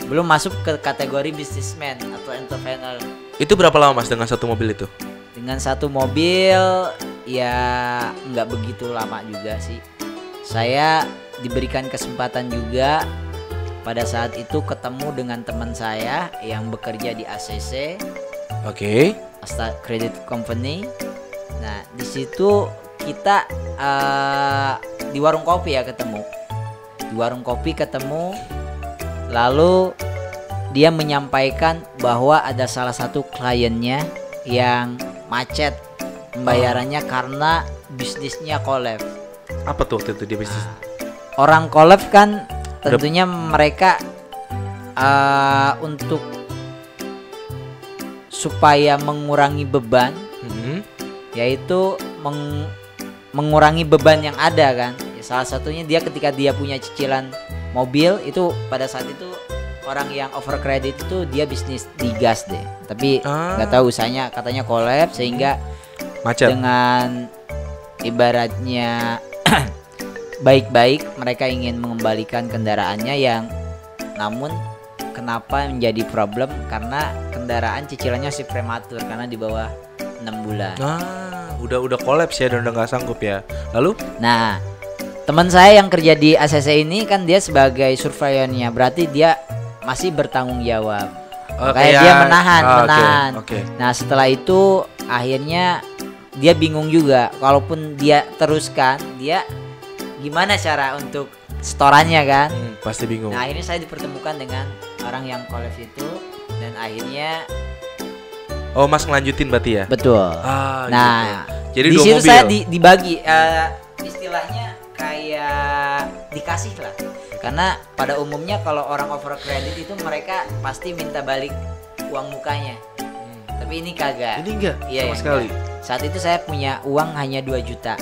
Belum masuk ke kategori businessman atau entrepreneur. Itu berapa lama Mas dengan satu mobil itu? Dengan satu mobil ya nggak begitu lama juga sih. Saya diberikan kesempatan juga pada saat itu ketemu dengan teman saya yang bekerja di ACC, Oke. Asta Credit Company. Nah, di situ kita di warung kopi ya ketemu. Di warung kopi ketemu, lalu dia menyampaikan bahwa ada salah satu kliennya yang macet pembayarannya karena bisnisnya collab. Apa tuh waktu itu dia bisnis? Orang collab kan tentunya mereka untuk supaya mengurangi beban, yaitu mengurangi beban yang ada kan. Ya, salah satunya dia ketika dia punya cicilan mobil itu pada saat itu orang yang over credit itu dia bisnis di gas deh. Tapi nggak tahu usahanya katanya collab sehingga Macet. dengan ibaratnya baik-baik mereka ingin mengembalikan kendaraannya yang namun kenapa menjadi problem karena kendaraan cicilannya masih prematur karena di bawah 6 bulan. Udah kolaps ya dan udah nggak sanggup ya. Lalu? Nah, teman saya yang kerja di ACC ini kan dia sebagai surveyornya, berarti dia masih bertanggung jawab. Kayak dia menahan. Oke. Nah, setelah itu akhirnya dia bingung juga. Kalaupun dia teruskan, dia gimana cara untuk setorannya kan? Pasti bingung. Nah, akhirnya saya dipertemukan dengan orang yang kolaps itu dan akhirnya Oh, Mas ngelanjutin berarti ya? betul. gitu. Nah, Jadi di dua situ mobil. saya dibagi istilahnya kayak dikasih lah. Karena pada umumnya kalau orang over credit itu mereka pasti minta balik uang mukanya. Tapi ini kagak. Ini enggak Iya, sama sekali. enggak. Saat itu saya punya uang hanya 2 juta.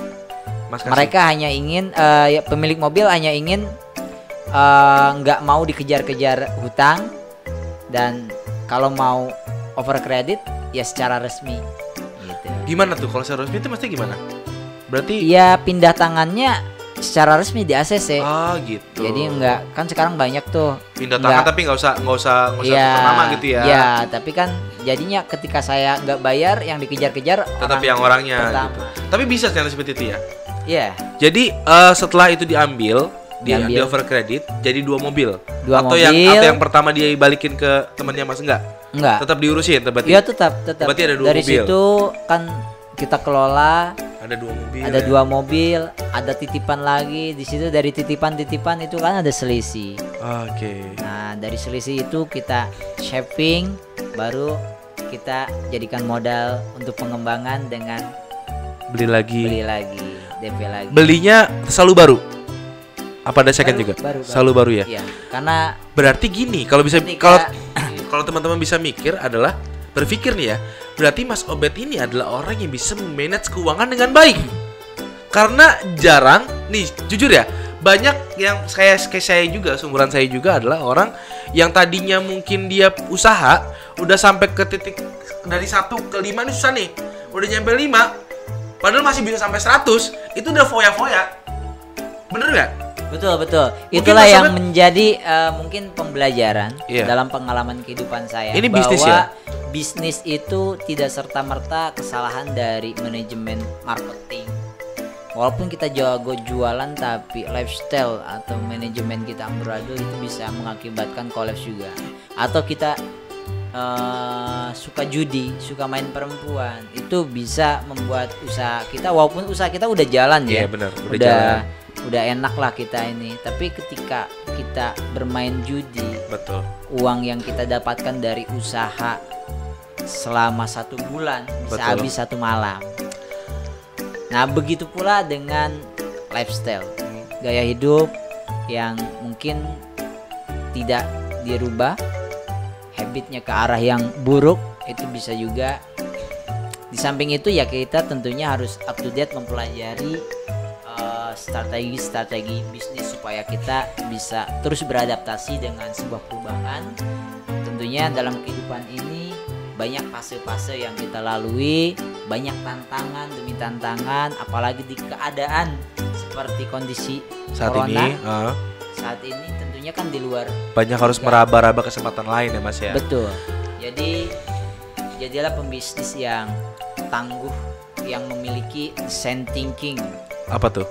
Mas kasih. Mereka hanya ingin ya, pemilik mobil hanya ingin nggak mau dikejar-kejar hutang dan kalau mau over credit ya secara resmi gitu. Gimana tuh kalau secara resmi itu mesti gimana? Berarti Ya pindah tangannya secara resmi di ACC. gitu. Jadi enggak kan sekarang banyak tuh pindah tangan tapi nggak usah tuker nama gitu ya. Iya, tapi kan jadinya ketika saya nggak bayar yang dikejar-kejar Tetap orang yang orangnya pertama. gitu. Tapi bisa kan seperti itu ya. Iya. Jadi setelah itu diambil di over credit jadi 2 mobil. Dua atau mobil. yang pertama dia balikin ke temannya Mas enggak? Enggak. Tetap diurusin berarti. Iya tetap. Berarti ada 2 Dari mobil. situ kan kita kelola Ada 2 mobil. ada ya? 2 mobil, ada titipan lagi. Di situ dari titipan-titipan itu kan ada selisih. Oke. Nah, dari selisih itu kita shaping baru kita jadikan modal untuk pengembangan dengan Beli lagi. DP lagi. Belinya selalu baru. Apa ada second juga? Baru. Selalu baru ya. Iya, karena Berarti gini, kalau bisa Ketika- kalau teman-teman bisa mikir adalah berpikir nih ya. Berarti Mas Obet ini adalah orang yang bisa memanage keuangan dengan baik. Karena jarang nih, jujur ya, banyak yang kayak saya juga, seumuran saya juga adalah orang yang tadinya mungkin dia usaha udah sampai ke titik dari 1 ke 5 ini susah nih. Udah nyampe 5 padahal masih bisa sampai 100, itu udah foya-foya. Bener gak? betul. Mungkin Itulah Mas yang Obet- menjadi mungkin pembelajaran Iya. dalam pengalaman kehidupan saya. Ini bahwa bisnis ya? bisnis itu tidak serta-merta kesalahan dari manajemen marketing. Walaupun kita jago jualan tapi lifestyle atau manajemen kita amburadul itu bisa mengakibatkan kolaps juga. Atau kita suka judi, suka main perempuan, itu bisa membuat usaha kita walaupun usaha kita udah jalan Iya, ya. benar, udah jalan. Udah enak lah kita ini. Tapi ketika kita bermain judi, Betul. uang yang kita dapatkan dari usaha selama 1 bulan bisa Betul. habis 1 malam. Nah, begitu pula dengan lifestyle, gaya hidup yang mungkin tidak dirubah, habitnya ke arah yang buruk, itu bisa juga. Di samping itu ya kita tentunya harus up to date mempelajari strategi bisnis supaya kita bisa terus beradaptasi dengan sebuah perubahan. Tentunya dalam kehidupan ini banyak fase-fase yang kita lalui, banyak tantangan demi tantangan, apalagi di keadaan seperti kondisi Saat corona ini saat ini tentunya kan di luar. banyak harus meraba-raba kesempatan lain ya Mas ya. Betul. Jadi jadilah pembisnis yang tangguh, yang memiliki design thinking, Apa tuh?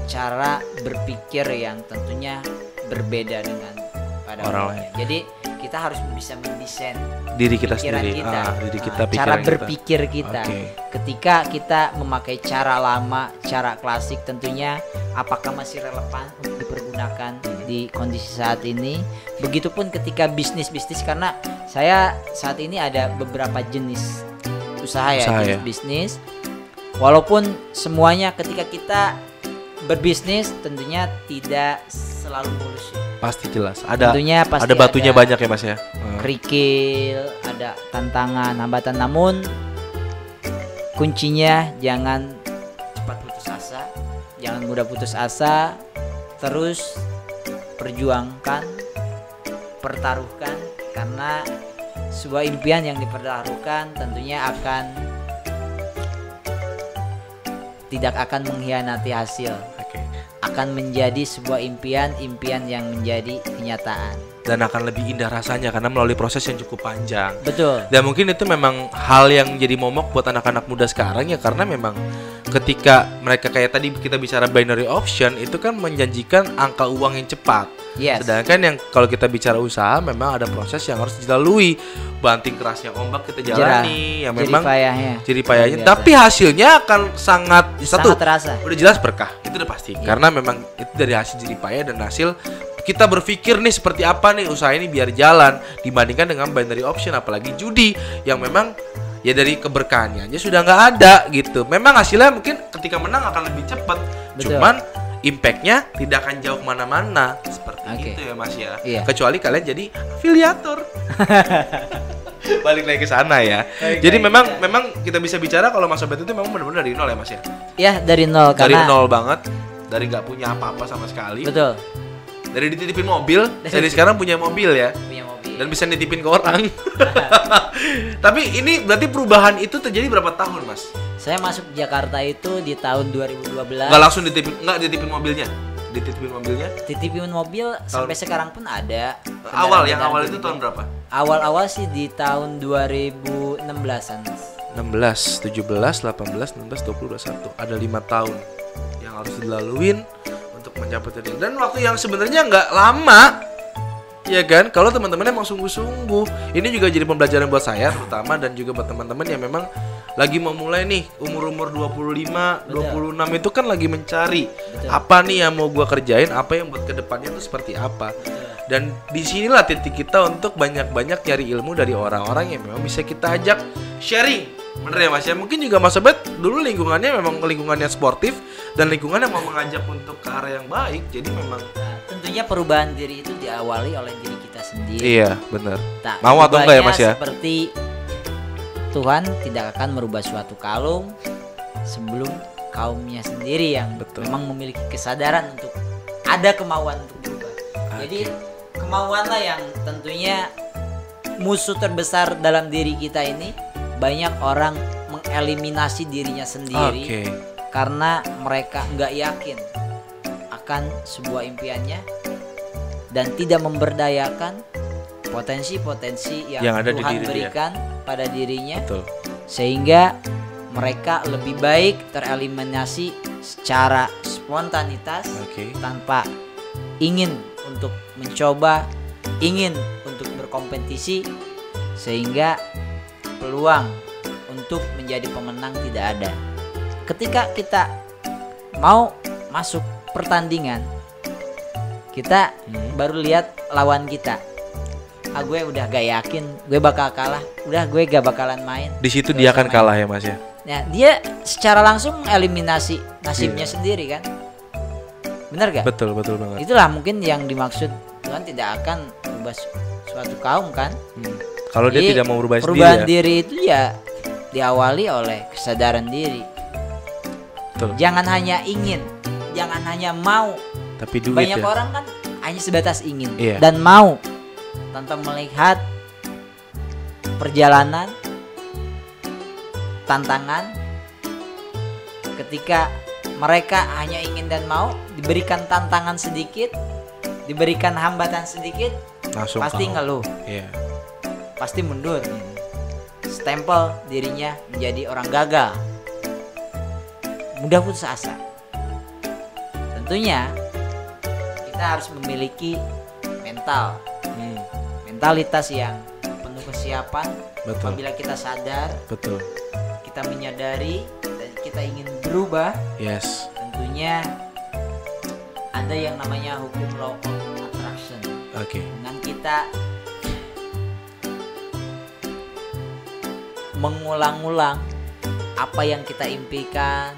cara berpikir yang tentunya berbeda dengan pada Orang umumnya. Jadi kita harus bisa mendesain Diri kita pikiran sendiri. kita, Diri kita, cara pikiran kita. berpikir kita. Oke. Ketika kita memakai cara lama, cara klasik, tentunya apakah masih relevan untuk dipergunakan di kondisi saat ini? Begitupun ketika bisnis-bisnis, karena saya saat ini ada beberapa jenis usaha ya, Usaha jenis ya. bisnis. Walaupun semuanya ketika kita berbisnis tentunya tidak selalu mulus ya. Pasti jelas. Ada Tentunya pasti ada batunya ada banyak ya Mas ya. kerikil, ada tantangan, hambatan, namun kuncinya jangan cepat putus asa, jangan mudah putus asa, terus perjuangkan, pertaruhkan, karena sebuah impian yang dipertaruhkan tentunya tidak akan mengkhianati hasil, Oke. akan menjadi sebuah impian yang menjadi kenyataan. Dan akan lebih indah rasanya karena melalui proses yang cukup panjang. Betul. Dan mungkin itu memang hal yang jadi momok buat anak-anak muda sekarang ya, karena memang ketika mereka kayak tadi kita bicara binary option itu kan menjanjikan angka uang yang cepat. Yes. Sedangkan yang kalau kita bicara usaha memang ada proses yang harus dilalui. Banting kerasnya ombak kita jalani, yang memang jerih payahnya, Biasa. tapi hasilnya akan sangat terasa. udah jelas berkah, itu udah pasti. Karena memang itu dari hasil jerih payah dan hasil kita berpikir nih seperti apa nih usaha ini biar jalan, dibandingkan dengan binary option apalagi judi yang memang ya dari keberkahannya aja sudah nggak ada gitu. Memang hasilnya mungkin ketika menang akan lebih cepat, Betul. cuman impactnya tidak akan jauh kemana-mana seperti Oke. itu ya Mas ya. Iya. Kecuali kalian jadi afiliator. Balik lagi ke sana ya. Baik, Jadi baik, memang kita bisa bicara kalau Mas Sobat itu memang benar-benar dari nol ya Mas ya. Ya dari nol, Dari karena nol banget, dari nggak punya apa-apa sama sekali. betul, Dari dititipin mobil, dari sekarang punya mobil ya. punya mobil. Dan bisa nitipin ke orang. Tapi ini berarti perubahan itu terjadi berapa tahun Mas? Saya masuk Jakarta itu di tahun 2012. Nggak langsung dititipin mobilnya? Dititipin mobilnya? Titipin mobil sampai sekarang pun ada. Awal, yang Kendaraan awal itu titipin. tahun berapa? Awal-awal sih di tahun 2016-an. 16, 17, 18, 19, 20, 21. Ada 5 tahun yang harus dilaluin untuk mencapai titik. Dan waktu yang sebenarnya nggak lama, ya kan? Kalau teman-teman emang sungguh-sungguh, ini juga jadi pembelajaran buat saya terutama dan juga buat teman-teman yang memang lagi memulai nih umur-umur 25, 26 itu kan lagi mencari apa nih yang mau gua kerjain, apa yang buat kedepannya itu seperti apa. Dan disinilah titik kita untuk banyak-banyak cari ilmu dari orang-orang yang memang bisa kita ajak sharing. Bener ya Mas ya? Mungkin juga Mas Sobat dulu lingkungannya memang lingkungannya sportif dan lingkungannya mau mengajak untuk ke arah yang baik. Jadi memang Tentunya perubahan diri itu diawali oleh diri kita sendiri. iya, bener. Tak Mau atau enggak ya Mas ya? Seperti Tuhan tidak akan merubah suatu kaum sebelum kaumnya sendiri yang Betul. memang memiliki kesadaran untuk ada kemauan untuk berubah. Jadi kemauanlah yang tentunya musuh terbesar dalam diri kita ini. Banyak orang mengeliminasi dirinya sendiri Oke. karena mereka nggak yakin akan sebuah impiannya dan tidak memberdayakan potensi-potensi yang ada di Tuhan diri dia. berikan pada dirinya, Betul. sehingga mereka lebih baik tereliminasi secara spontanitas Oke. tanpa ingin untuk mencoba, ingin untuk berkompetisi, sehingga peluang untuk menjadi pemenang tidak ada. Ketika kita mau masuk pertandingan, kita baru lihat lawan kita. Gue udah gak yakin gue bakal kalah, udah gue gak bakalan main. Di situ Gak dia usah akan main. kalah ya Mas ya. Nah, dia secara langsung eliminasi nasibnya sendiri kan. Bener gak? Betul banget. Itulah mungkin yang dimaksud Tuhan tidak akan merubah suatu kaum kan. Kalau dia Jadi, tidak mau berubah sendiri perubahan ya. diri itu ya diawali oleh kesadaran diri. Betul. Jangan hanya ingin, jangan hanya mau. Tapi duit Banyak ya. orang kan hanya sebatas ingin Iya. dan mau tanpa melihat perjalanan, tantangan. Ketika mereka hanya ingin dan mau, diberikan tantangan sedikit, diberikan hambatan sedikit, Langsung pasti kalah. ngeluh, Iya. pasti mundur. Stempel dirinya menjadi orang gagal, mudah putus asa. Tentunya kita harus memiliki mental, mentalitas yang penuh kesiapan. Betul. Apabila kita sadar, Betul. kita menyadari dan kita ingin berubah, Yes. tentunya ada yang namanya hukum law of attraction. Oke. Dengan kita mengulang-ulang apa yang kita impikan,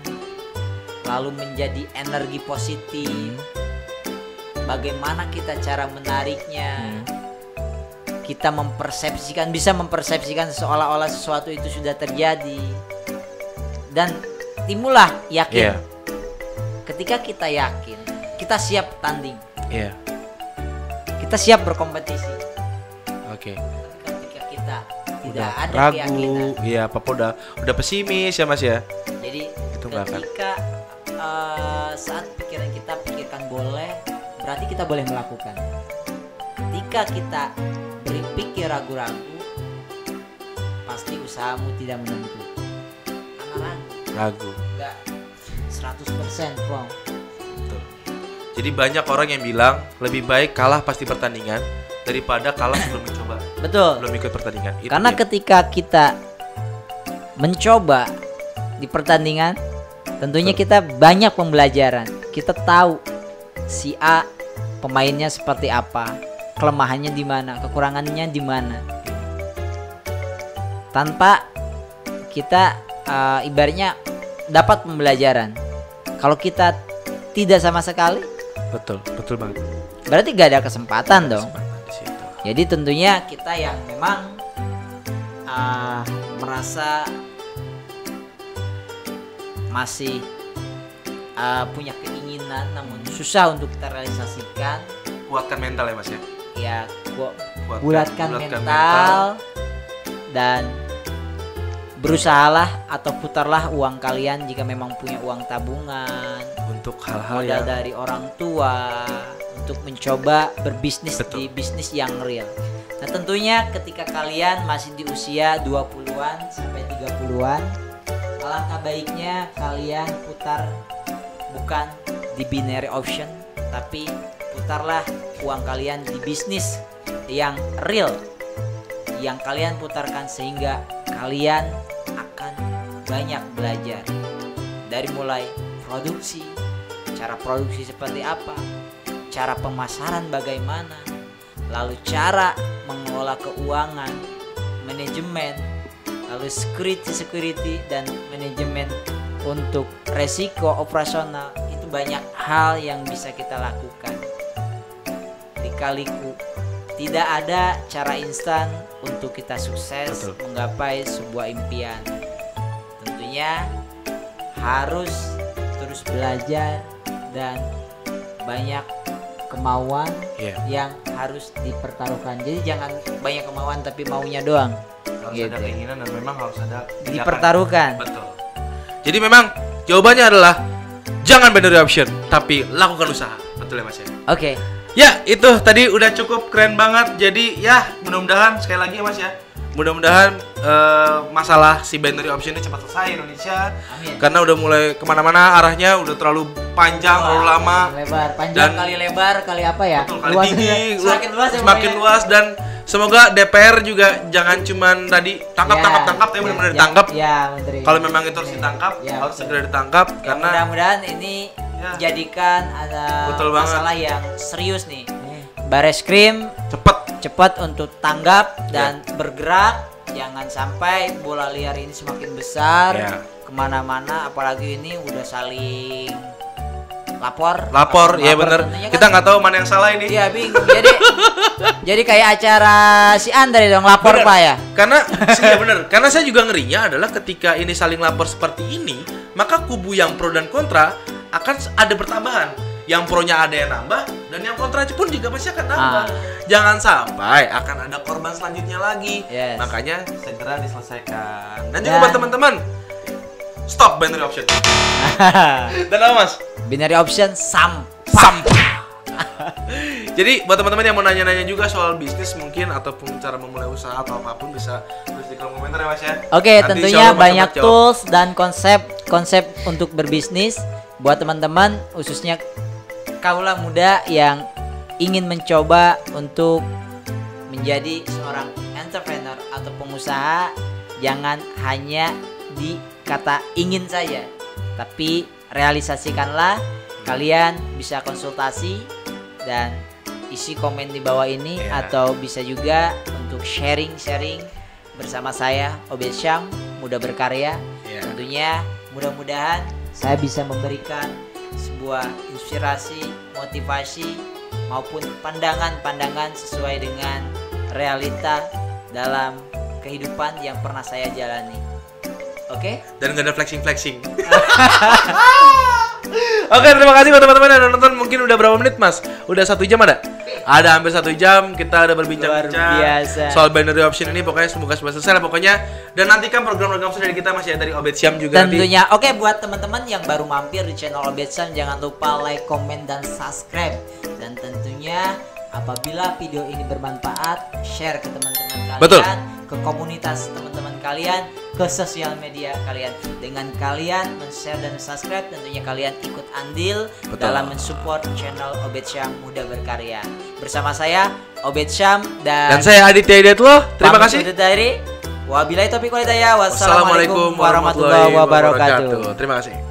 lalu menjadi energi positif. Bagaimana kita cara menariknya? Kita bisa mempersepsikan seolah-olah sesuatu itu sudah terjadi. Dan timbullah yakin. Iya. Ketika kita yakin, kita siap tanding. Iya. Kita siap berkompetisi. Oke. Ketika kita tidak Udah ada ragu, keyakinan. iya apa udah pesimis ya Mas ya. Jadi Itu nggak akan. ketika saat pikiran kita pikirkan boleh, berarti kita boleh melakukan. Ketika kita berpikir ragu-ragu, pasti usahamu tidak menentu. Karena Ragu. enggak 100% wrong. Betul. Jadi banyak orang yang bilang lebih baik kalah pasti pertandingan daripada kalah sebelum mencoba, Betul. belum ikut pertandingan. Itu Karena dia. ketika kita mencoba di pertandingan, tentunya kita banyak pembelajaran. Kita tahu si A pemainnya seperti apa, kelemahannya di mana, kekurangannya di mana. Tanpa kita ibaratnya dapat pembelajaran. Kalau kita tidak sama sekali, betul banget. berarti gak ada kesempatan dong. Kesempatan di situ. Jadi tentunya kita yang memang merasa masih punya keinginan namun susah untuk kita realisasikan, Kuatkan mental ya Mas ya. ya Kuatkan bulatkan mental dan berusahalah atau putarlah uang kalian jika memang punya uang tabungan, untuk hal-hal modal yang dari orang tua untuk mencoba berbisnis. Betul. Di bisnis yang real. Nah, tentunya ketika kalian masih di usia 20-an sampai 30-an, alangkah baiknya kalian putar bukan di binary option, tapi putarlah uang kalian di bisnis yang real, yang kalian putarkan sehingga kalian akan banyak belajar dari mulai produksi, cara produksi seperti apa, cara pemasaran bagaimana, lalu cara mengelola keuangan, manajemen, lalu security dan manajemen untuk resiko operasional. Itu banyak hal yang bisa kita lakukan. Lika-liku, tidak ada cara instan untuk kita sukses Betul. menggapai sebuah impian. Tentunya harus terus belajar dan banyak kemauan Iya. yang harus dipertaruhkan. Jadi jangan banyak kemauan tapi maunya doang. harus Gitu. ada keinginan dan memang harus ada tindakan. Dipertaruhkan. Betul. Jadi memang jawabannya adalah jangan binary option, tapi lakukan usaha. Betul ya Mas ya? Oke. Ya, itu tadi udah cukup keren banget. Jadi ya, mudah-mudahan sekali lagi ya Mas ya. Mudah-mudahan masalah si binary option ini cepat selesai Indonesia. Amin. Karena udah mulai kemana-mana arahnya, udah terlalu panjang, terlalu lama. Lebar, panjang Dan- kali lebar kali apa ya? Betul, kali Luasnya, tinggi, semakin luas ya semakin pokoknya. luas, dan semoga DPR juga jangan cuman tadi tangkap, tapi benar-benar ditangkap. Ya, Menteri. Kalau memang itu harus ditangkap, Ya, harus betul. segera ditangkap Ya, karena mudah-mudahan ini Ya. jadikan ada Betul banget. masalah yang serius nih. Bareskrim Cepet. cepat untuk tanggap dan bergerak. Jangan sampai bola liar ini semakin besar Ya. kemana-mana, apalagi ini udah saling lapor Ya bener. tentunya Kita kan. nggak tahu mana yang salah ini. Iya bingung. Jadi kayak acara si Andre dong, lapor Bener. Pak ya. Karena ya bener. Karena saya juga ngerinya adalah ketika ini saling lapor seperti ini, maka kubu yang pro dan kontra akan ada bertambahan. Yang pronya ada yang nambah dan yang kontra pun juga pasti akan nambah. Jangan sampai akan ada korban selanjutnya lagi. Yes. Makanya segera diselesaikan. Dan juga buat teman-teman, stop binary option. Dan apa Mas? Binary option Sampah. Jadi buat teman-teman yang mau nanya-nanya juga soal bisnis mungkin ataupun cara memulai usaha atau apapun bisa tulis di kolom komentar ya Mas ya. Oke, Nanti tentunya insya Allah Mas banyak Sobat jawab. tools dan konsep untuk berbisnis buat teman-teman, khususnya kaulah muda yang ingin mencoba untuk menjadi seorang entrepreneur atau pengusaha. Jangan hanya di kata ingin saja, tapi realisasikanlah. Kalian bisa konsultasi dan isi komen di bawah ini, atau bisa juga untuk sharing bersama saya Obed Syam, Muda Berkarya. Tentunya mudah-mudahan saya bisa memberikan sebuah inspirasi, motivasi maupun pandangan-pandangan sesuai dengan realita dalam kehidupan yang pernah saya jalani. Oke? Dan gak ada flexing. Oke, terima kasih buat teman-teman yang nonton. Mungkin udah berapa menit Mas? Udah 1 jam ada? Ada hampir 1 jam kita udah berbincang-bincang Luar biasa. soal binary option ini. Pokoknya semoga selesai lah pokoknya. Dan nantikan program-program dari kita masih ada dari Obed Syam juga nanti. Tentunya. Oke, buat teman-teman yang baru mampir di channel Obed Syam, jangan lupa like, komen, dan subscribe. Dan tentunya apabila video ini bermanfaat, share ke teman-teman kalian. Betul. Ke komunitas teman-teman kalian, ke sosial media kalian. Dengan kalian men-share dan subscribe, tentunya kalian ikut andil dalam mensupport channel Obed Syam Muda Berkarya. Bersama saya Obed Syam Dan saya Aditya Hidayatullah. Terima kasih. Wabillahi taufiq wal hidayah. Wassalamualaikum Wassalamualaikum warahmatullahi wabarakatuh. Terima kasih.